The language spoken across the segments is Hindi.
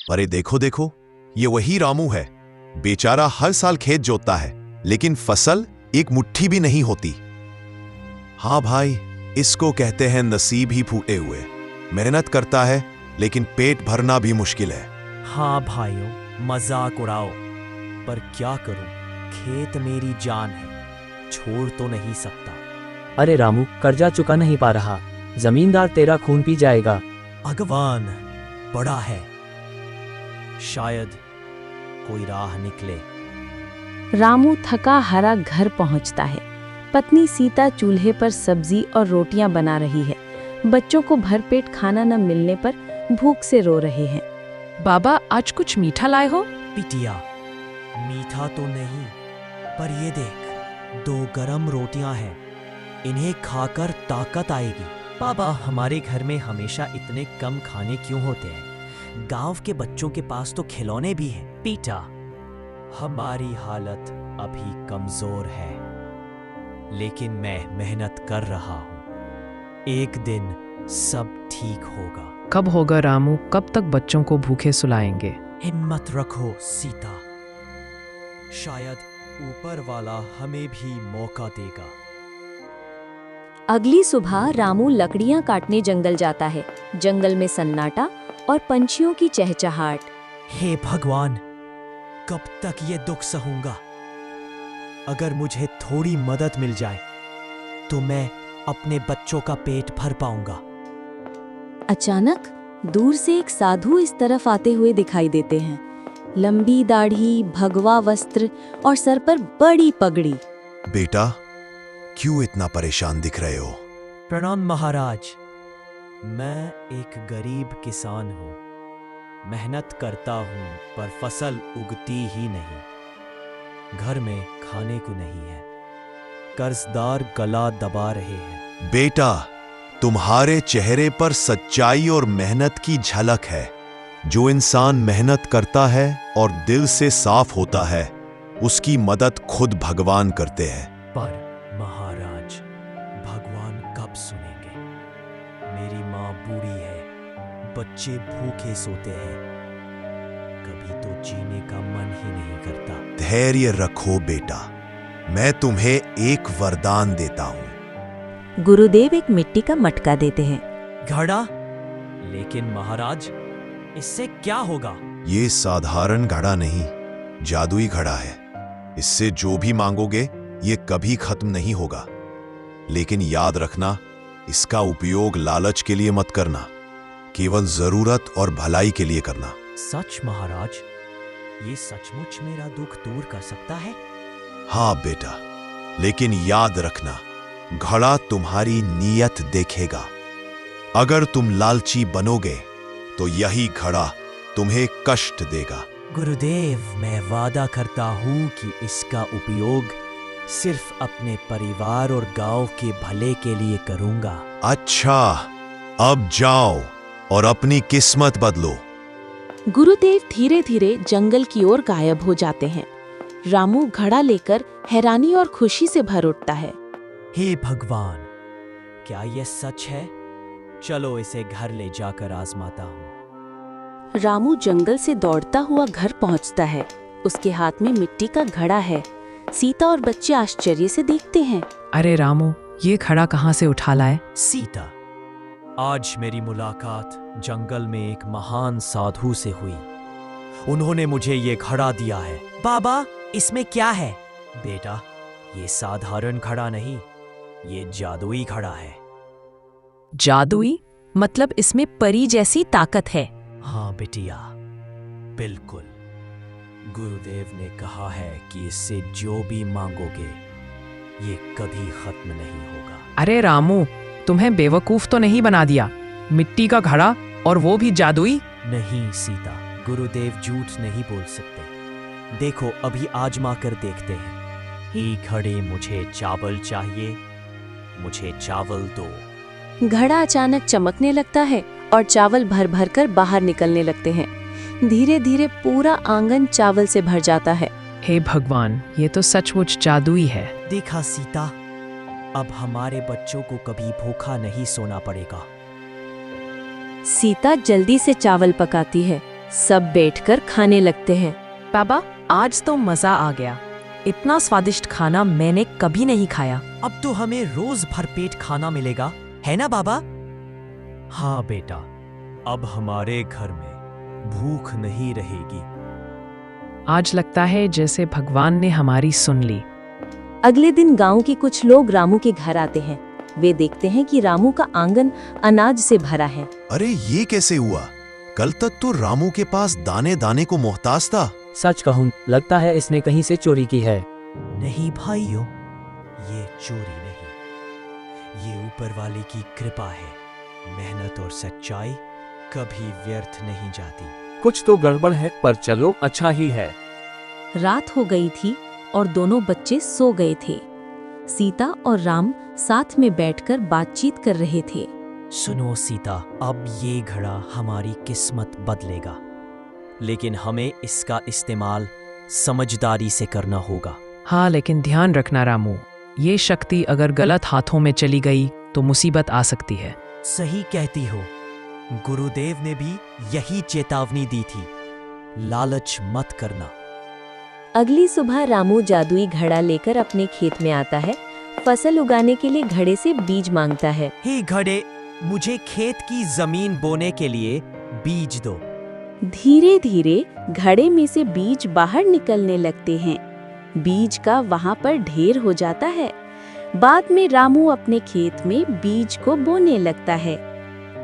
अरे देखो देखो, ये वही रामू है। बेचारा हर साल खेत जोतता है, लेकिन फसल एक मुट्ठी भी नहीं होती। हाँ भाई, इसको कहते हैं नसीब ही फूटे हुए। मेहनत करता है, लेकिन पेट भरना भी मुश्किल है। हाँ भाइयों, मजाक उड़ाओ, पर क्या करूं, खेत मेरी जान है, छोड़ तो नहीं सकता। अरे रामू, कर्जा चुका नहीं पा रहा, जमींदार तेरा खून पी जाएगा। भगवान बड़ा है, शायद कोई राह निकले। रामू थका हारा घर पहुंचता है। पत्नी सीता चूल्हे पर सब्जी और रोटियां बना रही है। बच्चों को भरपेट खाना न मिलने पर भूख से रो रहे हैं। बाबा, आज कुछ मीठा लाए हो? बिटिया, मीठा तो नहीं, पर ये देख, 2 गरम रोटियां हैं, इन्हें खाकर ताकत आएगी। बाबा, हमारे घर में हमेशा इतने कम खाने क्यों होते हैं? गांव के बच्चों के पास तो खिलौने भी हैं। बेटा, हमारी हालत अभी कमजोर है, लेकिन मैं मेहनत कर रहा हूं। एक दिन सब ठीक होगा। कब होगा रामू? कब तक बच्चों को भूखे सुलाएंगे? हिम्मत रखो सीता, शायद ऊपर वाला हमें भी मौका देगा। अगली सुबह रामू लकड़ियां काटने जंगल जाता है। जंगल में सन्नाटा और पंछियों की चहचहाट। हे भगवान, कब तक ये दुख सहूंगा? अगर मुझे थोड़ी मदद मिल जाए तो मैं अपने बच्चों का पेट भर पाऊंगा। अचानक दूर से एक साधु इस तरफ आते हुए दिखाई देते हैं। लंबी दाढ़ी, भगवा वस्त्र और सर पर बड़ी पगड़ी। बेटा, क्यों इतना परेशान दिख रहे हो? प्रणाम महाराज, मैं एक गरीब किसान हूँ। मेहनत करता हूँ, पर फसल उगती ही नहीं। घर में खाने को नहीं है। कर्जदार गला दबा रहे हैं। बेटा, तुम्हारे चेहरे पर सच्चाई और मेहनत की झलक है। जो इंसान मेहनत करता है और दिल से साफ होता है, उसकी मदद खुद भगवान करते हैं। पर महाराज, भगवान कब सुनेंगे? मेरी माँ बूढ़ी है, बच्चे भूखे सोते हैं, कभी तो जीने का मन ही नहीं करता। धैर्य रखो बेटा, मैं तुम्हें एक वरदान देता हूँ। गुरुदेव एक मिट्टी का मटका देते हैं। घड़ा? लेकिन महाराज, इससे क्या होगा? ये साधारण घड़ा नहीं, जादुई घड़ा है। इससे जो भी मांगोगे, ये कभी खत्म नहीं होगा। लेकिन याद रखना, इसका उपयोग लालच के लिए मत करना, केवल जरूरत और भलाई के लिए करना। सच महाराज? ये सचमुच मेरा दुख दूर कर सकता है? हाँ बेटा, लेकिन याद रखना, घड़ा तुम्हारी नीयत देखेगा। अगर तुम लालची बनोगे, तो यही घड़ा तुम्हें कष्ट देगा। गुरुदेव, मैं वादा करता हूँ कि इसका उपयोग सिर्फ अपने परिवार और गांव के भले के लिए करूंगा। अच्छा, अब जाओ और अपनी किस्मत बदलो। गुरुदेव धीरे धीरे जंगल की ओर गायब हो जाते हैं। रामू घड़ा लेकर हैरानी और खुशी से भर उठता है। हे भगवान, क्या यह सच है? चलो इसे घर ले जाकर आजमाता हूँ। रामू जंगल से दौड़ता हुआ घर पहुंचता है। उसके हाथ में मिट्टी का घड़ा है। सीता और बच्चे आश्चर्य से देखते हैं। अरे रामू, ये घड़ा कहाँ से उठा लाए? सीता, आज मेरी मुलाकात जंगल में एक महान साधु से हुई। उन्होंने मुझे ये घड़ा दिया है। बाबा, इसमें क्या है? बेटा, ये साधारण घड़ा नहीं, ये जादुई घड़ा है। जादुई? मतलब इसमें परी जैसी ताकत है? हाँ बिटिया, बिल्कुल। गुरुदेव ने कहा है कि इससे जो भी मांगोगे, ये कभी खत्म नहीं होगा। अरे रामू, तुम्हें बेवकूफ तो नहीं बना दिया? मिट्टी का घड़ा और वो भी जादुई? नहीं सीता, गुरुदेव झूठ नहीं बोल सकते। देखो, अभी आजमा कर देखते हैं। हे घड़े, मुझे चावल चाहिए, मुझे चावल दो। घड़ा अचानक चमकने लगता है और चावल भर भर कर बाहर निकलने लगते हैं। धीरे धीरे पूरा आंगन चावल से भर जाता है। हे भगवान, ये तो सचमुच जादुई है। देखा सीता, अब हमारे बच्चों को कभी भूखा नहीं सोना पड़ेगा। सीता जल्दी से चावल पकाती है सब बैठकर खाने लगते हैं। पापा, आज तो मजा आ गया। इतना स्वादिष्ट खाना मैंने कभी नहीं खाया। अब तो हमें रोज भरपेट खाना मिलेगा, है ना बाबा? हाँ बेटा, अब हमारे घर में भूख नहीं रहेगी। आज लगता है जैसे भगवान ने हमारी सुन ली। अगले दिन गांव के कुछ लोग रामू के घर आते हैं। वे देखते हैं कि रामू का आंगन अनाज से भरा है। अरे ये कैसे हुआ? कल तक तो रामू के पास दाने दाने को मोहताज था। सच कहूँ, लगता है इसने कहीं से चोरी की है। नहीं भाइयों, ये चोरी नहीं, ये ऊपर वाले की कृपा है। मेहनत और सच्चाई कभी व्यर्थ नहीं जाती। कुछ तो गड़बड़ है, पर चलो अच्छा ही है। रात हो गई थी और दोनों बच्चे सो गए थे। सीता और राम साथ में बैठकर बातचीत कर रहे थे। सुनो सीता, अब ये घड़ा हमारी किस्मत बदलेगा, लेकिन हमें इसका इस्तेमाल समझदारी से करना होगा। हाँ, लेकिन ध्यान रखना रामू, ये शक्ति अगर गलत हाथों में चली गई तो मुसीबत आ सकती है। सही कहती हो, गुरुदेव ने भी यही चेतावनी दी थी, लालच मत करना। अगली सुबह रामू जादुई घड़ा लेकर अपने खेत में आता है। फसल उगाने के लिए घड़े से बीज मांगता है। हे घड़े, मुझे खेत की जमीन बोने के लिए बीज दो। धीरे धीरे घड़े में से बीज बाहर निकलने लगते हैं। बीज का वहां पर ढेर हो जाता है। बाद में रामू अपने खेत में बीज को बोने लगता है।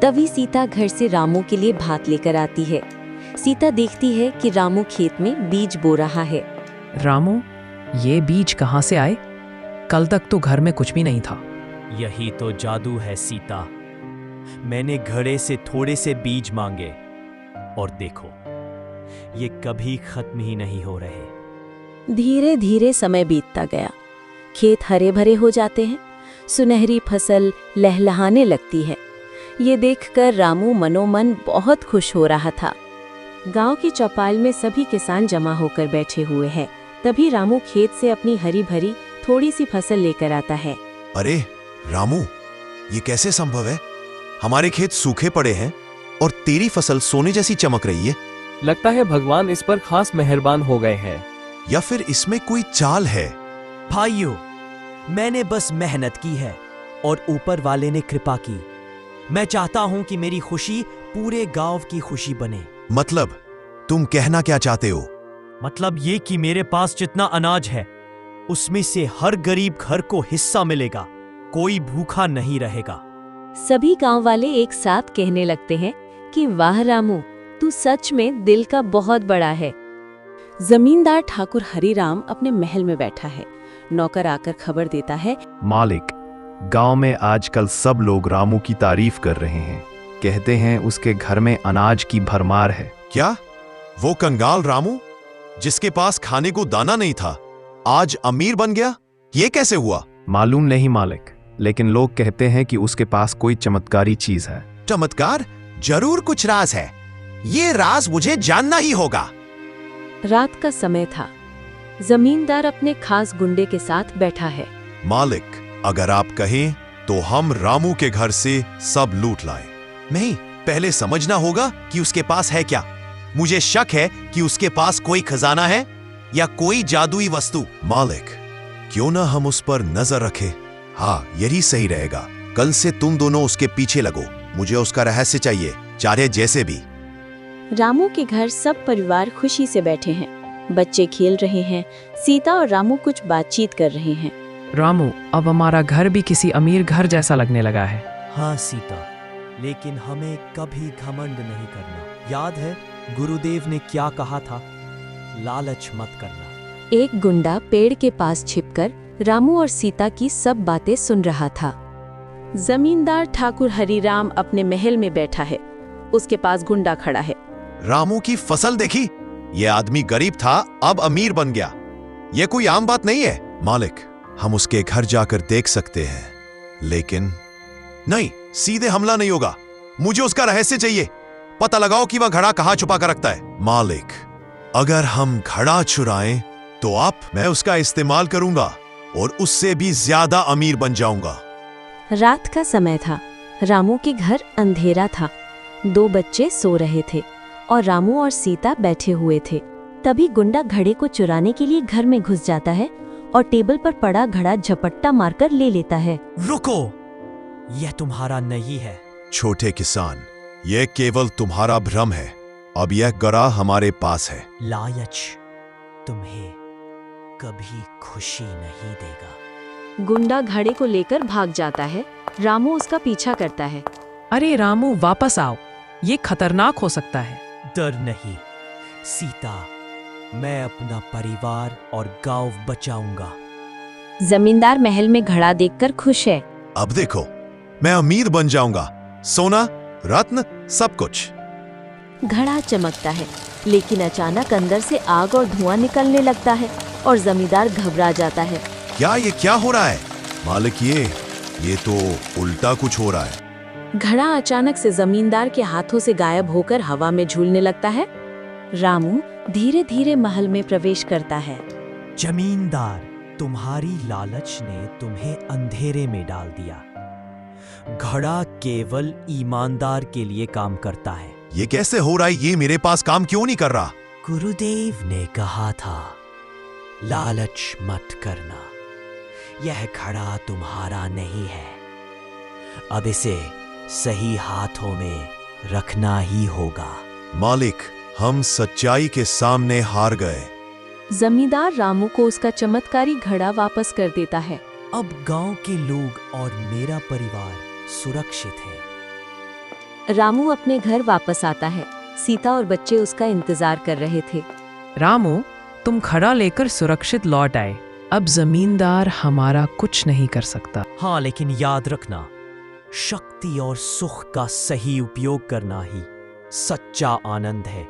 तभी सीता घर से रामू के लिए भात लेकर आती है। सीता देखती है कि रामू खेत में बीज बो रहा है। रामू, ये बीज कहाँ से आए? कल तक तो घर में कुछ भी नहीं था। यही तो जादू है सीता। मैंने घड़े से थोड़े से बीज मांगे और देखो, ये कभी खत्म ही नहीं हो रहे। धीरे धीरे समय बीतता गया। खेत हरे भरे हो जाते हैं। सुनहरी फसल लहलहाने लगती है। ये देखकर रामू मनोमन बहुत खुश हो रहा था। गांव की चौपाल में सभी किसान जमा होकर बैठे हुए हैं। तभी रामू खेत से अपनी हरी भरी थोड़ी सी फसल लेकर आता है। अरे रामू, ये कैसे संभव है? हमारे खेत सूखे पड़े हैं और तेरी फसल सोने जैसी चमक रही है। लगता है भगवान इस पर खास मेहरबान हो गए हैं। या फिर इसमें कोई चाल है? भाइयों, मैंने बस मेहनत की है और ऊपर वाले ने कृपा की। मैं चाहता हूं कि मेरी खुशी पूरे गांव की खुशी बने। मतलब तुम कहना क्या चाहते हो? मतलब ये कि मेरे पास जितना अनाज है उसमें से हर गरीब घर को हिस्सा मिलेगा, कोई भूखा नहीं रहेगा। सभी गांव वाले एक साथ कहने लगते हैं कि वाह रामू, तू सच में दिल का बहुत बड़ा है। जमींदार ठाकुर हरिराम अपने महल में बैठा है। नौकर आकर खबर देता है, मालिक, गांव में आजकल सब लोग रामू की तारीफ कर रहे हैं। कहते हैं उसके घर में अनाज की भरमार है। क्या वो कंगाल रामू, जिसके पास खाने को दाना नहीं था, आज अमीर बन गया? ये कैसे हुआ? मालूम नहीं मालिक, लेकिन लोग कहते हैं कि उसके पास कोई चमत्कारी चीज है। चमत्कार? जरूर कुछ राज है। ये राज मुझे जानना ही होगा। रात का समय था। जमींदार अपने खास गुंडे के साथ बैठा है। मालिक, अगर आप कहें तो हम रामू के घर से सब लूट लाएं। नहीं, पहले समझना होगा कि उसके पास है क्या। मुझे शक है कि उसके पास कोई खजाना है या कोई जादुई वस्तु। मालिक, क्यों ना हम उस पर नजर रखें? हाँ, यही सही रहेगा। कल से तुम दोनों उसके पीछे लगो। मुझे उसका रहस्य चाहिए, चाहे जैसे भी। रामू के घर सब परिवार खुशी से बैठे हैं। बच्चे खेल रहे हैं। सीता और रामू कुछ बातचीत कर रहे हैं। रामू, अब हमारा घर भी किसी अमीर घर जैसा लगने लगा है। हाँ सीता, लेकिन हमें कभी घमंड नहीं करना। याद है गुरुदेव ने क्या कहा था? लालच मत करना। एक गुंडा पेड़ के पास छिपकर रामू और सीता की सब बातें सुन रहा था। जमींदार ठाकुर हरिराम अपने महल में बैठा है। उसके पास गुंडा खड़ा है। रामू की फसल देखी? ये आदमी गरीब था, अब अमीर बन गया। ये कोई आम बात नहीं है। मालिक, हम उसके घर जाकर देख सकते हैं, लेकिन नहीं, सीधे हमला नहीं होगा। मुझे उसका रहस्य चाहिए। पता लगाओ कि वह घड़ा कहां छुपा कर रखता है। मालिक, अगर हम घड़ा चुराएं तो मैं उसका इस्तेमाल करूंगा और उससे भी ज्यादा अमीर बन जाऊंगा। रात का समय था। रामू के घर अंधेरा था। दो बच्चे सो रहे थे और रामू और सीता बैठे हुए थे। तभी गुंडा घड़े को चुराने के लिए घर में घुस जाता है और टेबल पर पड़ा घड़ा झपट्टा मारकर ले लेता है। रुको, यह तुम्हारा नहीं है। छोटे किसान, यह केवल तुम्हारा भ्रम है। अब यह गड़ा हमारे पास है। लालच तुम्हें कभी खुशी नहीं देगा। गुंडा घड़े को लेकर भाग जाता है। रामू उसका पीछा करता है। अरे रामू, वापस आओ, ये खतरनाक हो सकता है। डर नहीं सीता, मैं अपना परिवार और गांव बचाऊंगा। जमींदार महल में घड़ा देखकर खुश है। अब देखो, मैं अमीर बन जाऊंगा। सोना, रत्न, सब कुछ। घड़ा चमकता है, लेकिन अचानक अंदर से आग और धुआं निकलने लगता है और जमींदार घबरा जाता है। ये क्या हो रहा है? मालिक, ये तो उल्टा कुछ हो रहा है। घड़ा अचानक से जमींदार के हाथों से गायब होकर हवा में झूलने लगता है। रामू धीरे धीरे महल में प्रवेश करता है। जमींदार, तुम्हारी लालच ने तुम्हें अंधेरे में डाल दिया। घड़ा केवल ईमानदार के लिए काम करता है। ये कैसे हो रहा है? ये मेरे पास काम क्यों नहीं कर रहा? गुरुदेव ने कहा था, लालच मत करना। यह घड़ा तुम्हारा नहीं है। अब इसे सही हाथों में रखना ही होगा। मालिक, हम सच्चाई के सामने हार गए। जमींदार रामू को उसका चमत्कारी घड़ा वापस कर देता है। अब गांव के लोग और मेरा परिवार सुरक्षित है। रामू अपने घर वापस आता है। सीता और बच्चे उसका इंतजार कर रहे थे। रामू, तुम घड़ा लेकर सुरक्षित लौट आए। अब जमींदार हमारा कुछ नहीं कर सकता। हाँ, लेकिन याद रखना, शक्ति और सुख का सही उपयोग करना ही सच्चा आनंद है।